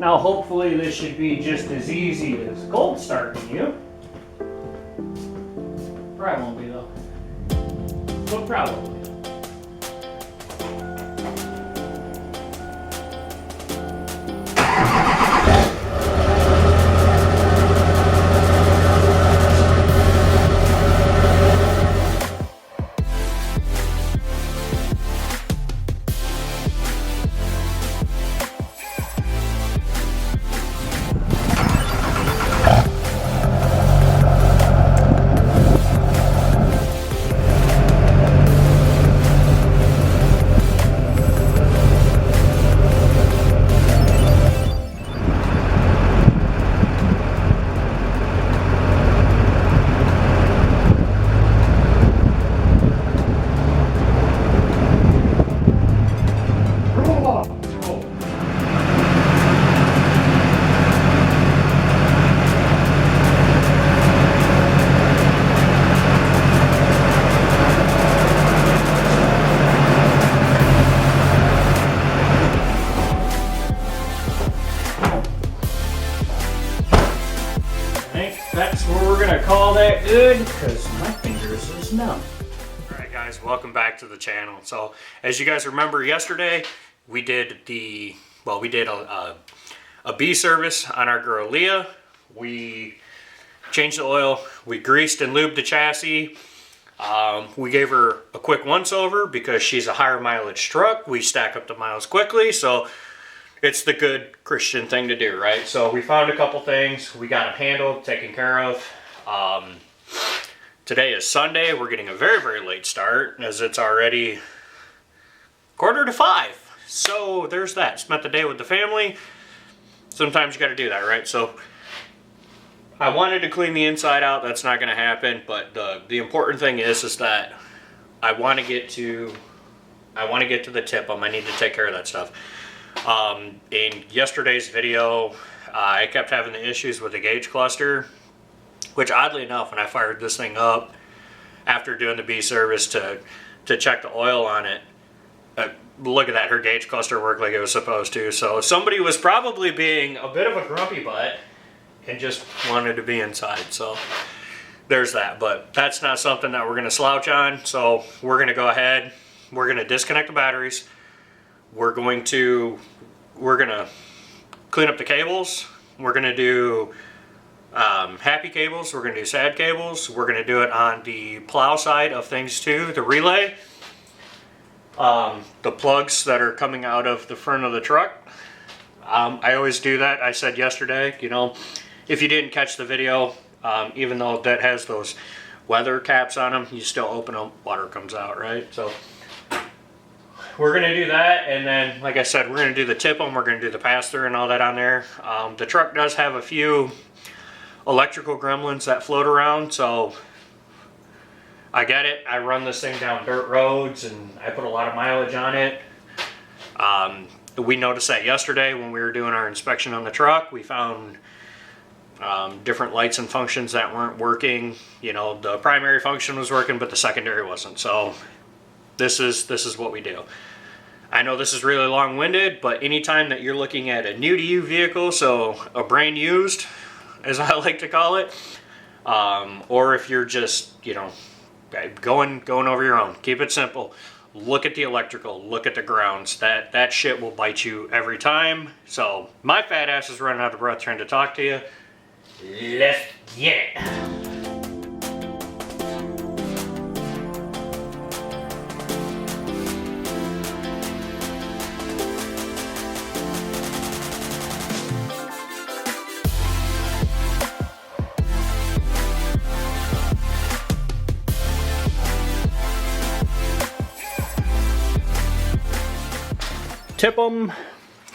Now hopefully this should be just as easy as cold starting you. Probably won't be though. But probably. That's where we're gonna call that good, because my fingers is numb. Alright guys, welcome back to the channel. So as you guys remember yesterday, we did a B service on our girl Leah. We changed the oil, we greased and lubed the chassis. We gave her a quick once over because she's a higher mileage truck. We stack up the miles quickly, so it's the good Christian thing to do, right? So we found a couple things. We got them handled, taken care of. Today is Sunday. We're getting a very, very late start as it's already 4:45. So there's that. Spent the day with the family. Sometimes you got to do that, right? So I wanted to clean the inside out. That's not going to happen. But the important thing is that I want to get to the TIPM. I need to take care of that stuff. In yesterday's video, I kept having the issues with the gauge cluster, which oddly enough, when I fired this thing up after doing the B service to check the oil on it, look at that, her gauge cluster worked like it was supposed to. So somebody was probably being a bit of a grumpy butt and just wanted to be inside. So there's that, but that's not something that we're going to slouch on. So we're going to go ahead, we're going to disconnect the batteries. We're gonna clean up the cables. We're gonna do happy cables. We're gonna do sad cables. We're gonna do it on the plow side of things too, the relay. The plugs that are coming out of the front of the truck. I always do that. I said yesterday, you know, if you didn't catch the video, even though that has those weather caps on them, you still open them, water comes out, right? So we're going to do that, and then, like I said, we're going to do the TIPM, we're going to do the pass-through and all that on there. The truck does have a few electrical gremlins that float around, so I get it. I run this thing down dirt roads, and I put a lot of mileage on it. We noticed that yesterday when we were doing our inspection on the truck. We found different lights and functions that weren't working. You know, the primary function was working, but the secondary wasn't, so this is what we do. I know this is really long-winded, but anytime that you're looking at a new-to-you vehicle, so a brand used, as I like to call it, or if you're just, you know, going over your own, keep it simple. Look at the electrical, look at the grounds. That shit will bite you every time. So my fat ass is running out of breath trying to talk to you. Let's get it. TIPM.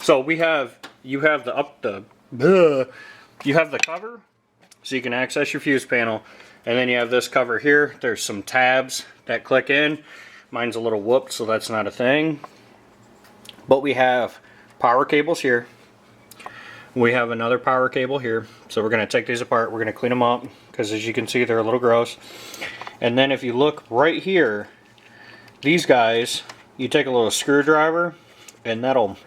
So you have the cover, so you can access your fuse panel, and then you have this cover here. There's some tabs that click in. Mine's a little whooped, so that's not a thing. But we have power cables here. We have another power cable here. So we're going to take these apart. We're going to clean them up because, as you can see, they're a little gross. And then if you look right here, these guys, you take a little screwdriver and that'll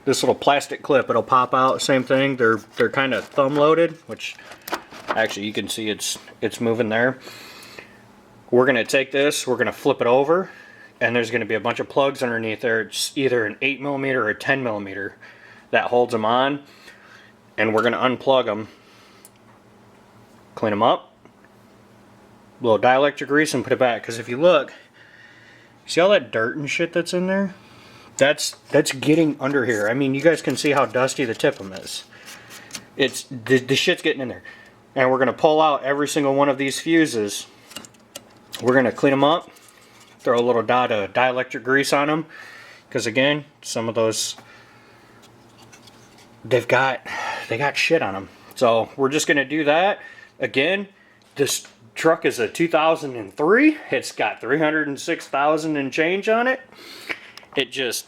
this little plastic clip. It'll pop out. Same thing. They're kind of thumb loaded, which actually you can see it's moving there. We're gonna take this. We're gonna flip it over, and there's gonna be a bunch of plugs underneath there. It's either an 8mm or a 10mm that holds them on, and we're gonna unplug them, clean them up, a little dielectric grease, and put it back. Because if you look, see all that dirt and shit that's in there? That's getting under here. I mean, you guys can see how dusty the TIPM is. It's the shit's getting in there. And we're gonna pull out every single one of these fuses. We're gonna clean them up, throw a little dot of dielectric grease on them, because again, some of those they got shit on them. So we're just gonna do that. Again, this truck is a 2003. It's got 306,000 and change on it. It's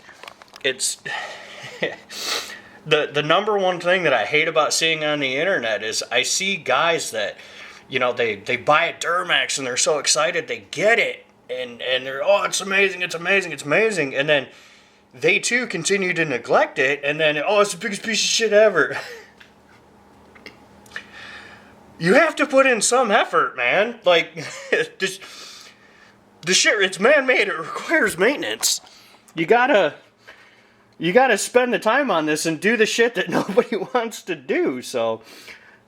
the number one thing that I hate about seeing on the internet is I see guys that, you know, they buy a Duramax and they're so excited they get it and they're, oh, it's amazing, it's amazing, it's amazing, and then they too continue to neglect it, and then, oh, it's the biggest piece of shit ever. You have to put in some effort, man. Like, the shit, it's man-made, it requires maintenance. You gotta spend the time on this and do the shit that nobody wants to do. So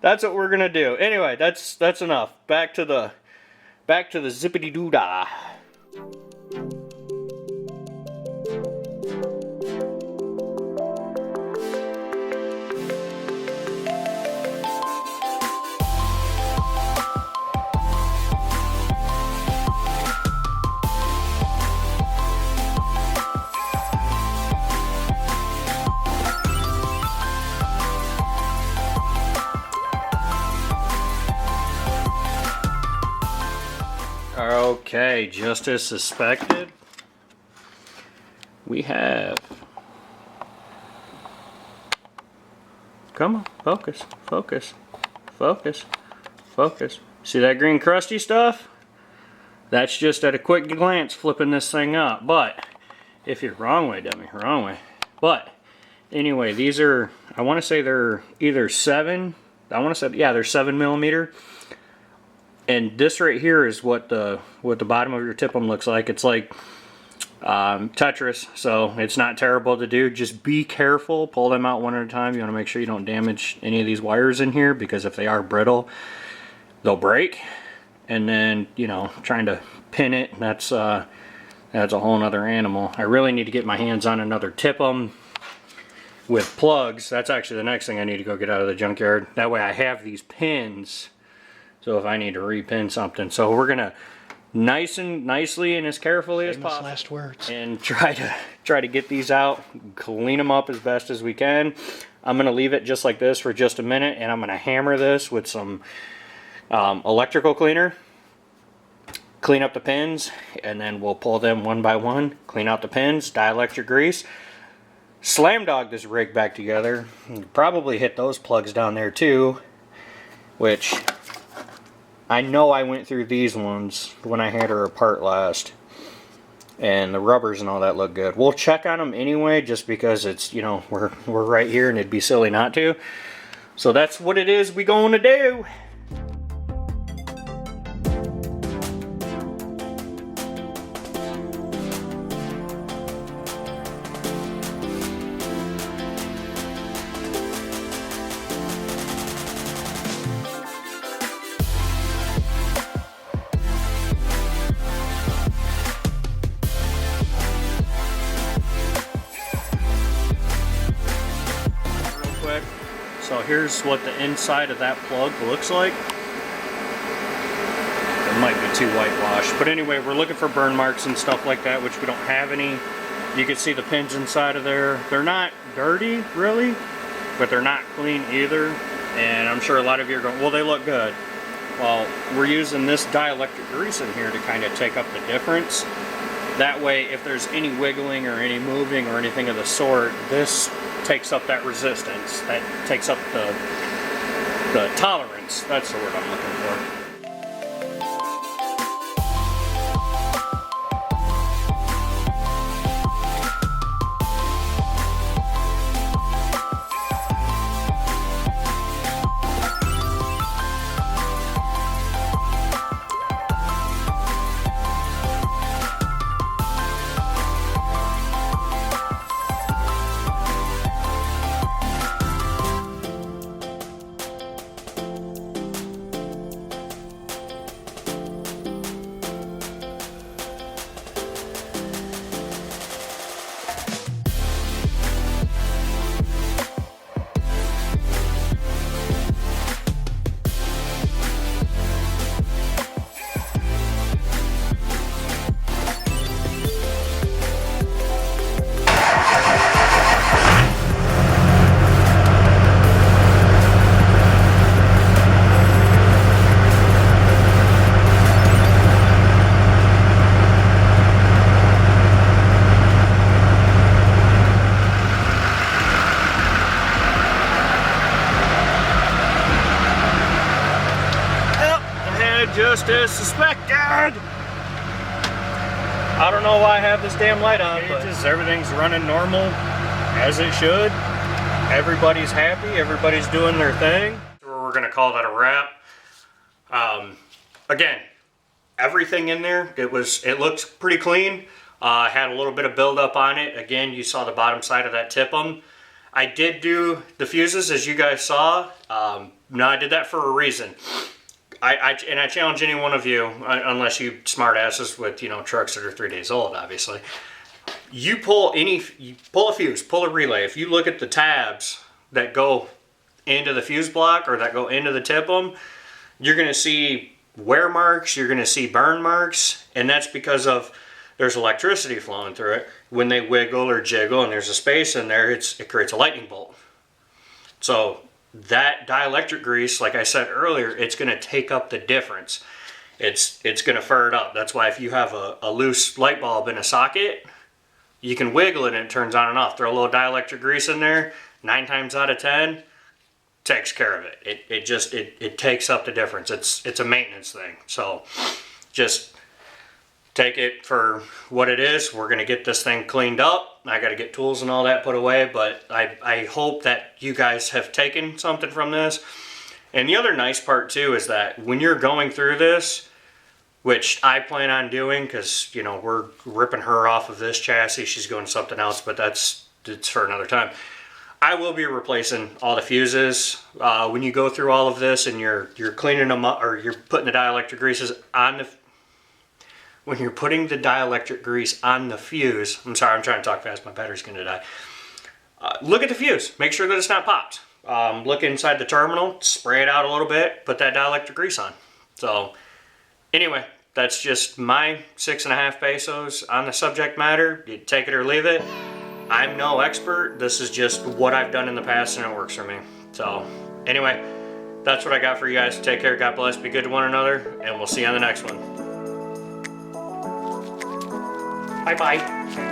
that's what we're gonna do. Anyway, that's enough. Back to the zippity doo dah. Okay, just as suspected, we have, come on, focus, focus, focus, focus. See that green crusty stuff? That's just at a quick glance flipping this thing up. But if you're wrong way, dummy, wrong way. But anyway, these are, I want to say they're either they're 7mm. And this right here is what the bottom of your TIPM looks like. It's like Tetris, so it's not terrible to do. Just be careful. Pull them out one at a time. You want to make sure you don't damage any of these wires in here, because if they are brittle, they'll break. And then, you know, trying to pin it, that's a whole nother animal. I really need to get my hands on another TIPM with plugs. That's actually the next thing I need to go get out of the junkyard. That way I have these pins. So if I need to repin something, so we're gonna nicely and as carefully as possible, last words, and try to get these out, clean them up as best as we can. I'm gonna leave it just like this for just a minute, and I'm gonna hammer this with some electrical cleaner, clean up the pins, and then we'll pull them one by one, clean out the pins, dielectric grease, slam dog this rig back together, and probably hit those plugs down there too, which I know I went through these ones when I had her apart last, and the rubbers and all that look good. We'll check on them anyway, just because it's, you know, we're right here and it'd be silly not to. So that's what it is we going to do. So here's what the inside of that plug looks like. It might be too whitewashed, but anyway, we're looking for burn marks and stuff like that, which we don't have any. You can see the pins inside of there. They're not dirty, really, but they're not clean either. And I'm sure a lot of you are going, well, they look good. Well, we're using this dielectric grease in here to kind of take up the difference. That way, if there's any wiggling or any moving or anything of the sort, this takes up that resistance, that takes up the tolerance. That's the word I'm looking for. as suspected. I don't know why I have this damn light on, but everything's running normal as it should. Everybody's happy, everybody's doing their thing. We're gonna call that a wrap. Again, everything in there, it looks pretty clean. Had a little bit of buildup on it. Again, you saw the bottom side of that TIPM. I did do the fuses, as you guys saw. No, I did that for a reason. I challenge any one of you, unless you smart asses with, you know, trucks that are 3 days old, obviously. You pull a fuse, pull a relay. If you look at the tabs that go into the fuse block or that go into the TIPM, you're going to see wear marks, you're going to see burn marks, and that's because of there's electricity flowing through it. When they wiggle or jiggle and there's a space in there, it creates a lightning bolt. So that dielectric grease, like I said earlier, it's going to take up the difference. It's going to fur it up. That's why if you have a loose light bulb in a socket, you can wiggle it and it turns on and off. Throw a little dielectric grease in there, 9 times out of 10, takes care of it. It takes up the difference. It's a maintenance thing. So just take it for what it is. We're going to get this thing cleaned up. I got to get tools and all that put away, but I hope that you guys have taken something from this. And the other nice part too is that when you're going through this, which I plan on doing, because, you know, we're ripping her off of this chassis, she's going to something else, but it's for another time. I will be replacing all the fuses. When you go through all of this and you're cleaning them up, or you're putting the dielectric greases on the, when you're putting the dielectric grease on the fuse, I'm sorry, I'm trying to talk fast, my battery's going to die. Look at the fuse, make sure that it's not popped. Look inside the terminal, spray it out a little bit, put that dielectric grease on. So anyway, that's just my 6.5 pesos on the subject matter. You take it or leave it. I'm no expert. This is just what I've done in the past and it works for me. So anyway, that's what I got for you guys. Take care, God bless, be good to one another, and we'll see you on the next one. Bye-bye.